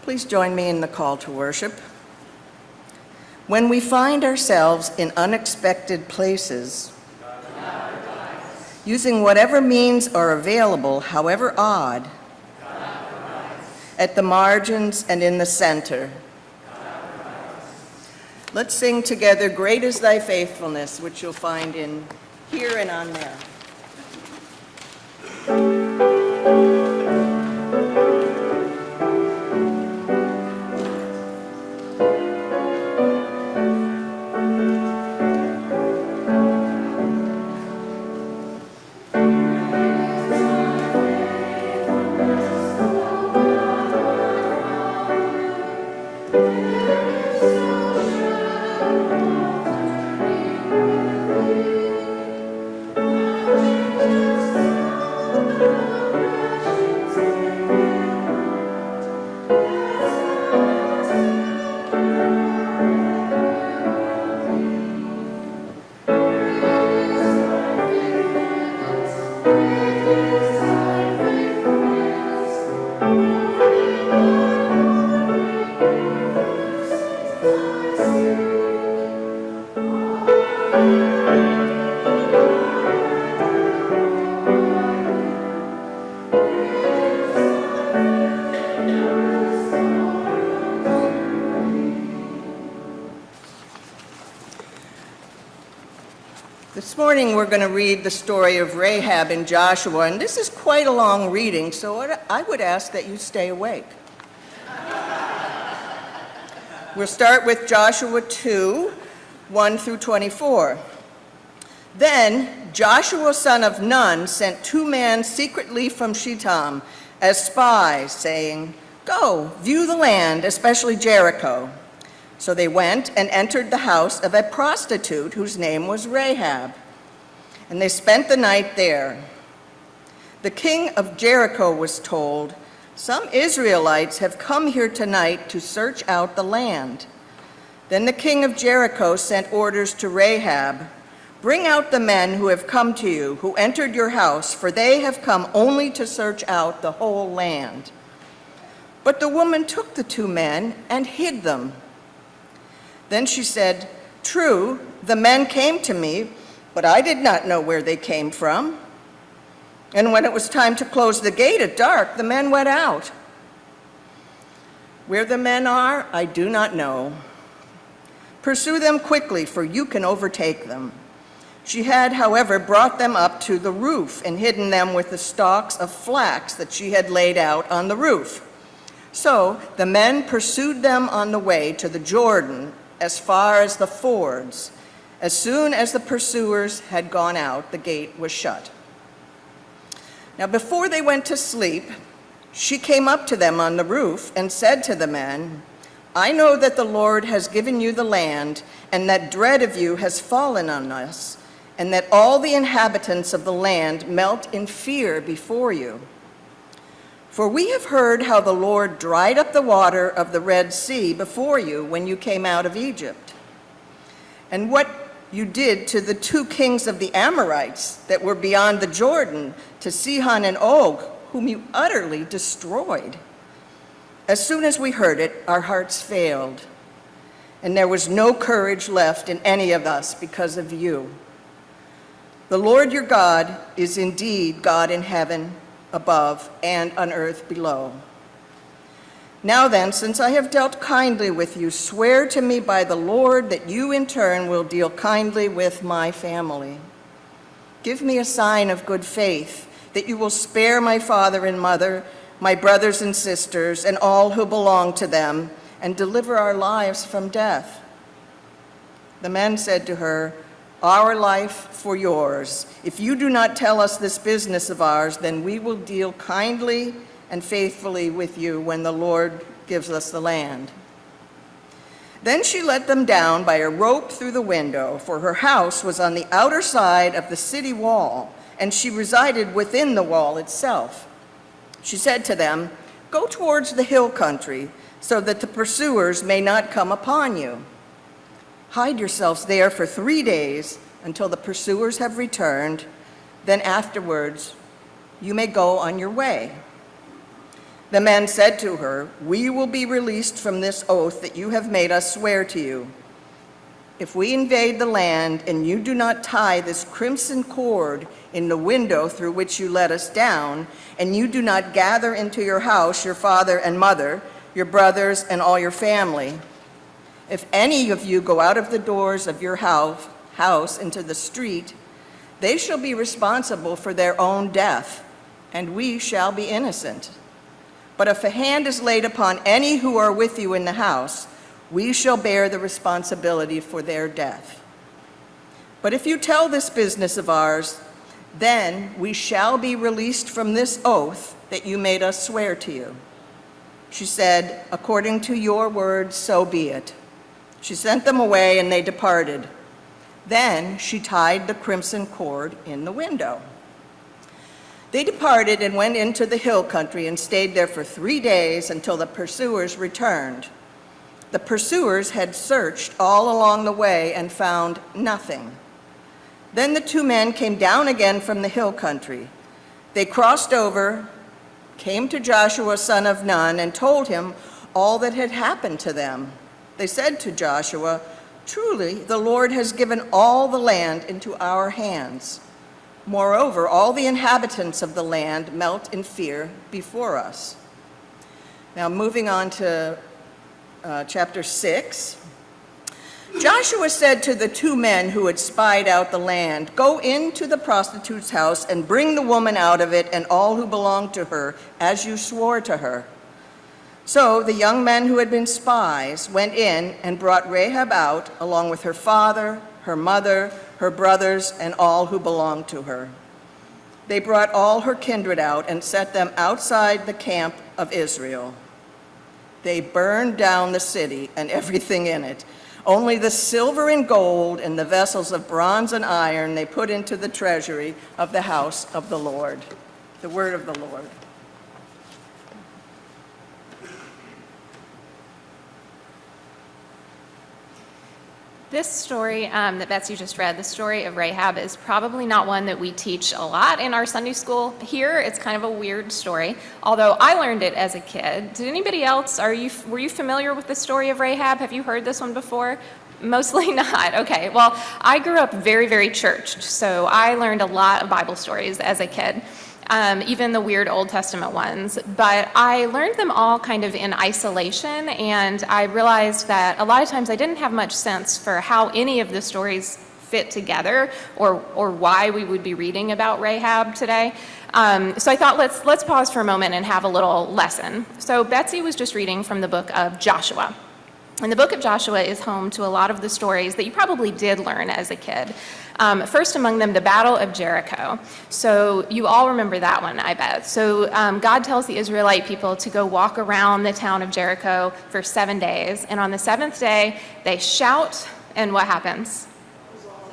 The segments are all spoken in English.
Please join me in the call to worship. When we find ourselves in unexpected places, using whatever means are available, however odd, at the margins and in the center, let's sing together, "Great is Thy Faithfulness," which you'll find in here and on there. This morning we're going to read the story of Rahab in Joshua, and this is quite a long reading, so I would ask that you stay awake. We'll start with Joshua 2, 1 through 24. Then Joshua son of Nun sent 2 men secretly from Shittim as spies, saying, "Go, view the land, especially Jericho." So they went and entered the house of a prostitute whose name was Rahab, and they spent the night there. The king of Jericho was told, "Some Israelites have come here tonight to search out the land." Then the king of Jericho sent orders to Rahab, "Bring out the men who have come to you, who entered your house, for they have come only to search out the whole land." But the woman took the 2 men and hid them. Then she said, "True, the men came to me, but I did not know where they came from. And when it was time to close the gate at dark, the men went out. Where the men are, I do not know. Pursue them quickly, for you can overtake them." She had, however, brought them up to the roof and hidden them with the stalks of flax that she had laid out on the roof. So the men pursued them on the way to the Jordan, as far as the fords. As soon as the pursuers had gone out, the gate was shut. Now before they went to sleep, she came up to them on the roof and said to the men, "I know that the Lord has given you the land, and that dread of you has fallen on us, and that all the inhabitants of the land melt in fear before you. For we have heard how the Lord dried up the water of the Red Sea before you when you came out of Egypt, and what you did to the 2 kings of the Amorites that were beyond the Jordan, to Sihon and Og, whom you utterly destroyed. As soon as we heard it, our hearts failed, and there was no courage left in any of us because of you. The Lord your God is indeed God in heaven above and on earth below. Now then, since I have dealt kindly with you, swear to me by the Lord that you in turn will deal kindly with my family. Give me a sign of good faith, that you will spare my father and mother, my brothers and sisters, and all who belong to them, and deliver our lives from death." The men said to her, "Our life for yours. If you do not tell us this business of ours, then we will deal kindly and faithfully with you when the Lord gives us the land." Then she let them down by a rope through the window, for her house was on the outer side of the city wall, and she resided within the wall itself. She said to them, "Go towards the hill country, so that the pursuers may not come upon you. Hide yourselves there for 3 days until the pursuers have returned. Then afterwards, you may go on your way." The men said to her, "We will be released from this oath that you have made us swear to you. If we invade the land and you do not tie this crimson cord in the window through which you let us down, and you do not gather into your house your father and mother, your brothers, and all your family, if any of you go out of the doors of your house into the street, they shall be responsible for their own death, and we shall be innocent. But if a hand is laid upon any who are with you in the house, we shall bear the responsibility for their death. But if you tell this business of ours, then we shall be released from this oath that you made us swear to you." She said, "According to your word, so be it." She sent them away, and they departed. Then she tied the crimson cord in the window. They departed and went into the hill country and stayed there for 3 days until the pursuers returned. The pursuers had searched all along the way and found nothing. Then the 2 men came down again from the hill country. They crossed over, came to Joshua son of Nun, and told him all that had happened to them. They said to Joshua, "Truly, the Lord has given all the land into our hands. Moreover, all the inhabitants of the land melt in fear before us." Now, moving on to chapter 6. Joshua said to the 2 men who had spied out the land, "Go into the prostitute's house and bring the woman out of it and all who belong to her, as you swore to her." So the young men who had been spies went in and brought Rahab out, along with her father, her mother, her brothers, and all who belonged to her. They brought all her kindred out and set them outside the camp of Israel. They burned down the city and everything in it. Only the silver and gold and the vessels of bronze and iron they put into the treasury of the house of the Lord. The word of the Lord. This story that Betsy just read, the story of Rahab, is probably not one that we teach a lot in our Sunday school here. It's kind of a weird story, although I learned it as a kid. Did anybody else, were you familiar with the story of Rahab? Have you heard this one before? Mostly not. Okay, well, I grew up very, very churched, so I learned a lot of Bible stories as a kid. Even the weird Old Testament ones, but I learned them all kind of in isolation, and I realized that a lot of times I didn't have much sense for how any of the stories fit together, or why we would be reading about Rahab today. So I thought let's pause for a moment and have a little lesson. So Betsy was just reading from the book of Joshua. And the book of Joshua is home to a lot of the stories that you probably did learn as a kid. First among them, the Battle of Jericho. So you all remember that one, I bet. So God tells the Israelite people to go walk around the town of Jericho for 7 days. And on the 7th day, they shout, and what happens?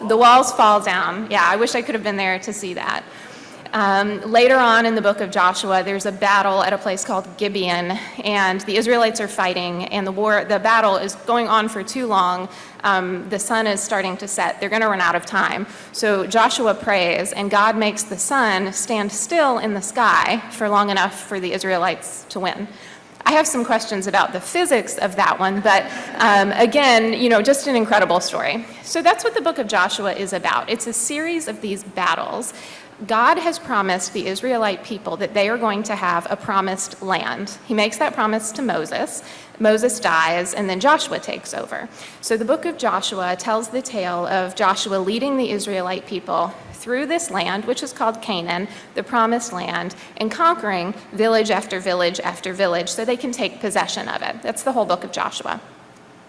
The walls fall down. Yeah, I wish I could have been there to see that. Later on in the book of Joshua, there's a battle at a place called Gibeon, and the Israelites are fighting, and the battle is going on for too long. The sun is starting to set. They're going to run out of time. So Joshua prays, and God makes the sun stand still in the sky for long enough for the Israelites to win. I have some questions about the physics of that one, but again, just an incredible story. So that's what the book of Joshua is about. It's a series of these battles. God has promised the Israelite people that they are going to have a promised land. He makes that promise to Moses. Moses dies, and then Joshua takes over. So the book of Joshua tells the tale of Joshua leading the Israelite people through this land, which is called Canaan, the promised land, and conquering village after village after village so they can take possession of it. That's the whole book of Joshua.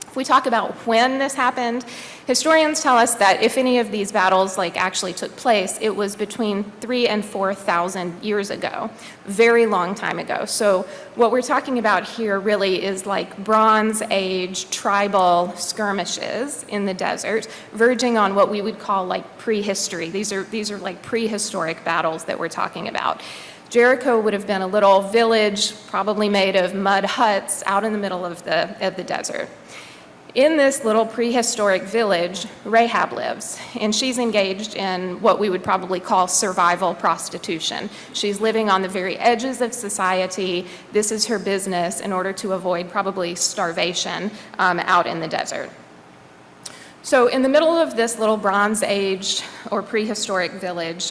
If we talk about when this happened, historians tell us that if any of these battles actually took place, it was between 3,000 and 4,000 years ago, very long time ago. So what we're talking about here really is Bronze Age tribal skirmishes in the desert, verging on what we would call prehistory. These are prehistoric battles that we're talking about. Jericho would have been a little village, probably made of mud huts, out in the middle of the desert. In this little prehistoric village, Rahab lives, and she's engaged in what we would probably call survival prostitution. She's living on the very edges of society. This is her business in order to avoid probably starvation out in the desert. So in the middle of this little Bronze Age or prehistoric village,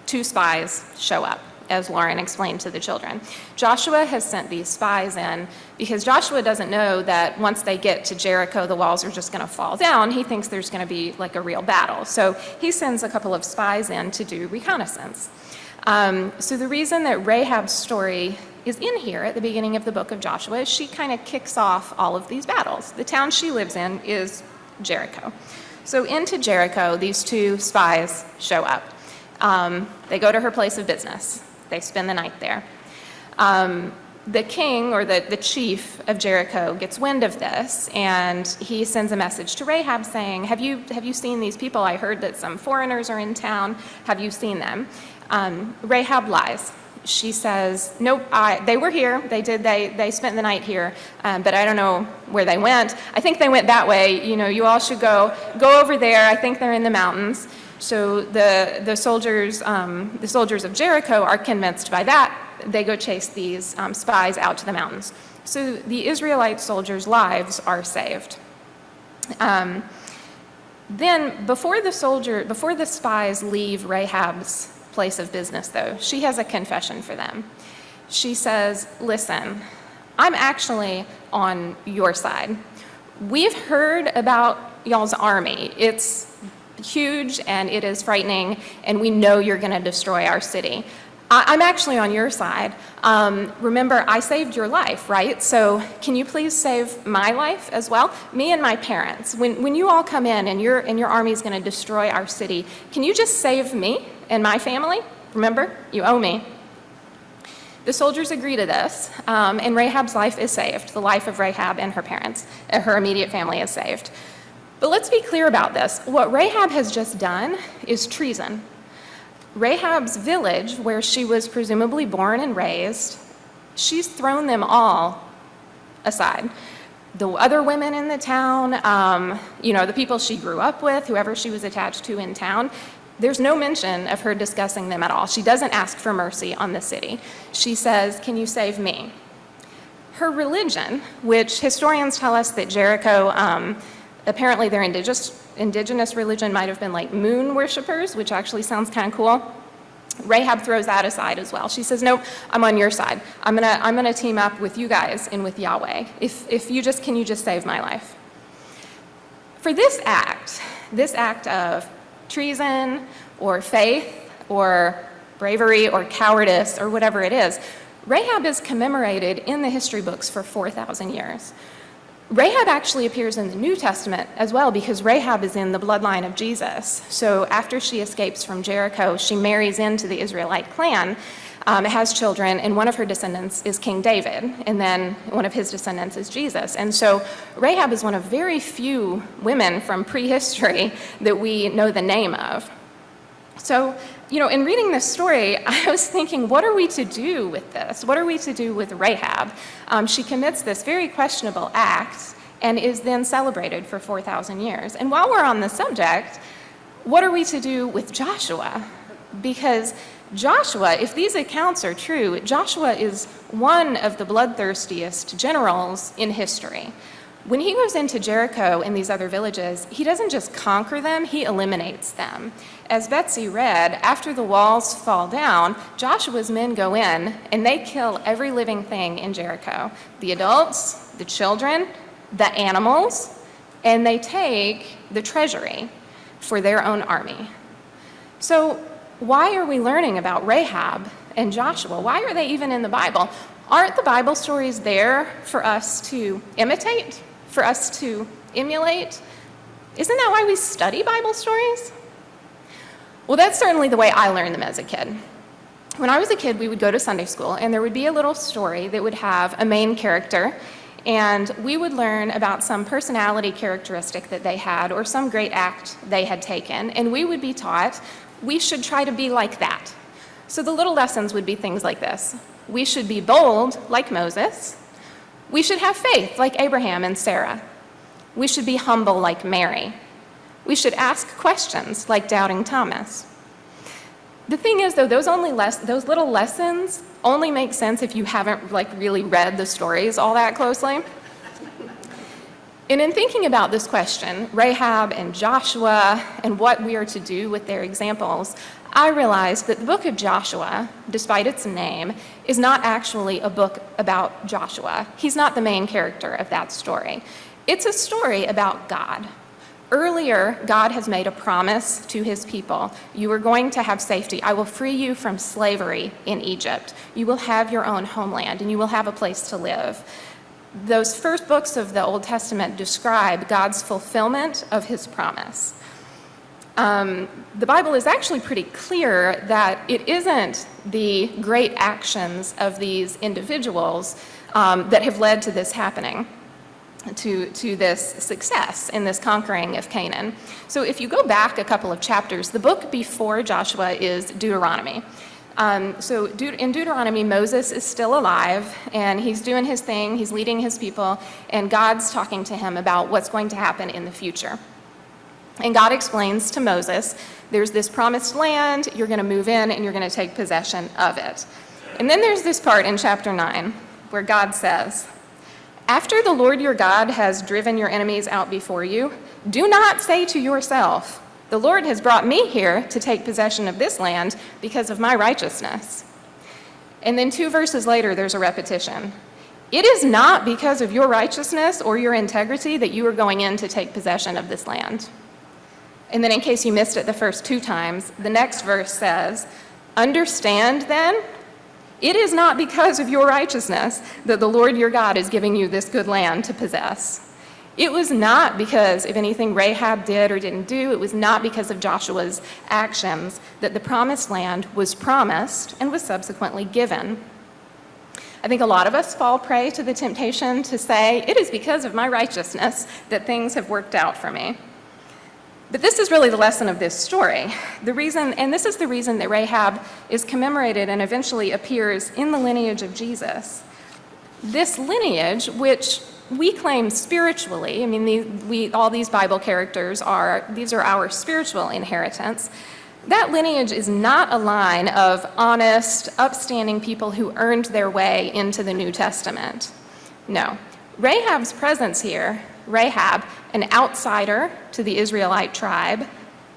two spies show up, as Lauren explained to the children. Joshua has sent these spies in because Joshua doesn't know that once they get to Jericho, the walls are just going to fall down. He thinks there's going to be like a real battle. So he sends a couple of spies in to do reconnaissance. So the reason that Rahab's story is in here at the beginning of the book of Joshua is she kind of kicks off all of these battles. The town she lives in is Jericho. So into Jericho, these two spies show up. They go to her place of business. They spend the night there. The king, or the chief of Jericho, gets wind of this, and he sends a message to Rahab saying, have you seen these people? I heard that some foreigners are in town. Have you seen them? Rahab lies. She says, nope, they were here. They spent the night here, but I don't know where they went. I think they went that way. You all should go over there. I think they're in the mountains. So the soldiers of Jericho are convinced by that. They go chase these spies out to the mountains. So the Israelite soldiers' lives are saved. Then before the spies leave Rahab's place of business, though, she has a confession for them. She says, listen, I'm actually on your side. We've heard about y'all's army. It's huge and it is frightening, and we know you're going to destroy our city. I'm actually on your side. Remember, I saved your life, right? So can you please save my life as well? Me and my parents. When you all come in and your army is going to destroy our city, can you just save me and my family? Remember, you owe me. The soldiers agree to this, and Rahab's life is saved. The life of Rahab and her parents, her immediate family is saved. But let's be clear about this. What Rahab has just done is treason. Rahab's village, where she was presumably born and raised, she's thrown them all aside. The other women in the town, the people she grew up with, whoever she was attached to in town, there's no mention of her discussing them at all. She doesn't ask for mercy on the city. She says, can you save me? Her religion, which historians tell us that Jericho, apparently their indigenous religion might have been like moon worshipers, which actually sounds kind of cool. Rahab throws that aside as well. She says, nope, I'm on your side. I'm gonna team up with you guys and with Yahweh. Can you just save my life? For this act of treason or faith or bravery or cowardice or whatever it is, Rahab is commemorated in the history books for 4,000 years. Rahab actually appears in the New Testament as well because Rahab is in the bloodline of Jesus. So after she escapes from Jericho, she marries into the Israelite clan, has children, and one of her descendants is King David, and then one of his descendants is Jesus. And so Rahab is one of very few women from prehistory that we know the name of. So, in reading this story, I was thinking, what are we to do with this? What are we to do with Rahab? She commits this very questionable act and is then celebrated for 4,000 years. And while we're on the subject, what are we to do with Joshua? Because Joshua, if these accounts are true, Joshua is one of the bloodthirstiest generals in history. When he goes into Jericho and these other villages, he doesn't just conquer them, he eliminates them. As Betsy read, after the walls fall down, Joshua's men go in and they kill every living thing in Jericho. The adults, the children, the animals, and they take the treasury for their own army. So why are we learning about Rahab and Joshua? Why are they even in the Bible? Aren't the Bible stories there for us to imitate? For us to emulate? Isn't that why we study Bible stories? Well, that's certainly the way I learned them as a kid. When I was a kid, we would go to Sunday school, and there would be a little story that would have a main character, and we would learn about some personality characteristic that they had or some great act they had taken, and we would be taught we should try to be like that. So the little lessons would be things like this. We should be bold like Moses. We should have faith like Abraham and Sarah. We should be humble like Mary. We should ask questions like doubting Thomas. The thing is, though, those little lessons only make sense if you haven't really read the stories all that closely. And in thinking about this question, Rahab and Joshua, and what we are to do with their examples, I realized that the book of Joshua, despite its name, is not actually a book about Joshua. He's not the main character of that story. It's a story about God. Earlier, God has made a promise to his people. You are going to have safety. I will free you from slavery in Egypt. You will have your own homeland, and you will have a place to live. Those first books of the Old Testament describe God's fulfillment of his promise. The Bible is actually pretty clear that it isn't the great actions of these individuals that have led to this happening, to this success in this conquering of Canaan. So if you go back a couple of chapters, the book before Joshua is Deuteronomy. In Deuteronomy, Moses is still alive, and he's doing his thing, he's leading his people, and God's talking to him about what's going to happen in the future. And God explains to Moses, there's this promised land, you're going to move in, and you're going to take possession of it. And then there's this part in chapter 9, where God says, after the Lord your God has driven your enemies out before you, do not say to yourself, the Lord has brought me here to take possession of this land because of my righteousness. And then 2 verses later, there's a repetition. It is not because of your righteousness or your integrity that you are going in to take possession of this land. And then in case you missed it the first 2 times, the next verse says, understand then, it is not because of your righteousness that the Lord your God is giving you this good land to possess. It was not because of anything Rahab did or didn't do. It was not because of Joshua's actions that the promised land was promised and was subsequently given. I think a lot of us fall prey to the temptation to say, it is because of my righteousness that things have worked out for me. But this is really the lesson of this story. This is the reason that Rahab is commemorated and eventually appears in the lineage of Jesus. This lineage, which we claim spiritually, all these Bible characters these are our spiritual inheritance. That lineage is not a line of honest, upstanding people who earned their way into the New Testament. No. Rahab's presence here, Rahab, an outsider to the Israelite tribe,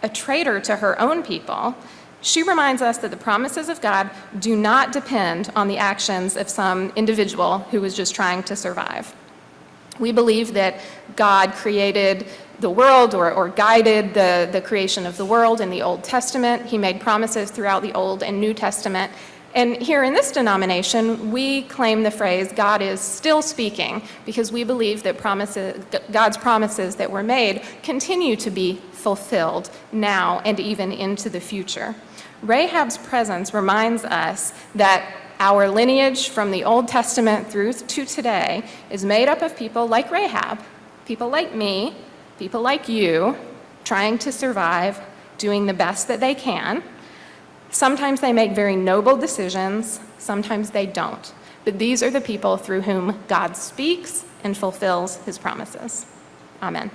a traitor to her own people, she reminds us that the promises of God do not depend on the actions of some individual who was just trying to survive. We believe that God created the world or guided the creation of the world in the Old Testament. He made promises throughout the Old and New Testament. And here in this denomination, we claim the phrase, God is still speaking, because we believe that God's promises that were made continue to be fulfilled now and even into the future. Rahab's presence reminds us that our lineage from the Old Testament through to today is made up of people like Rahab, people like me, people like you, trying to survive, doing the best that they can. Sometimes they make very noble decisions, sometimes they don't. But these are the people through whom God speaks and fulfills his promises. Amen.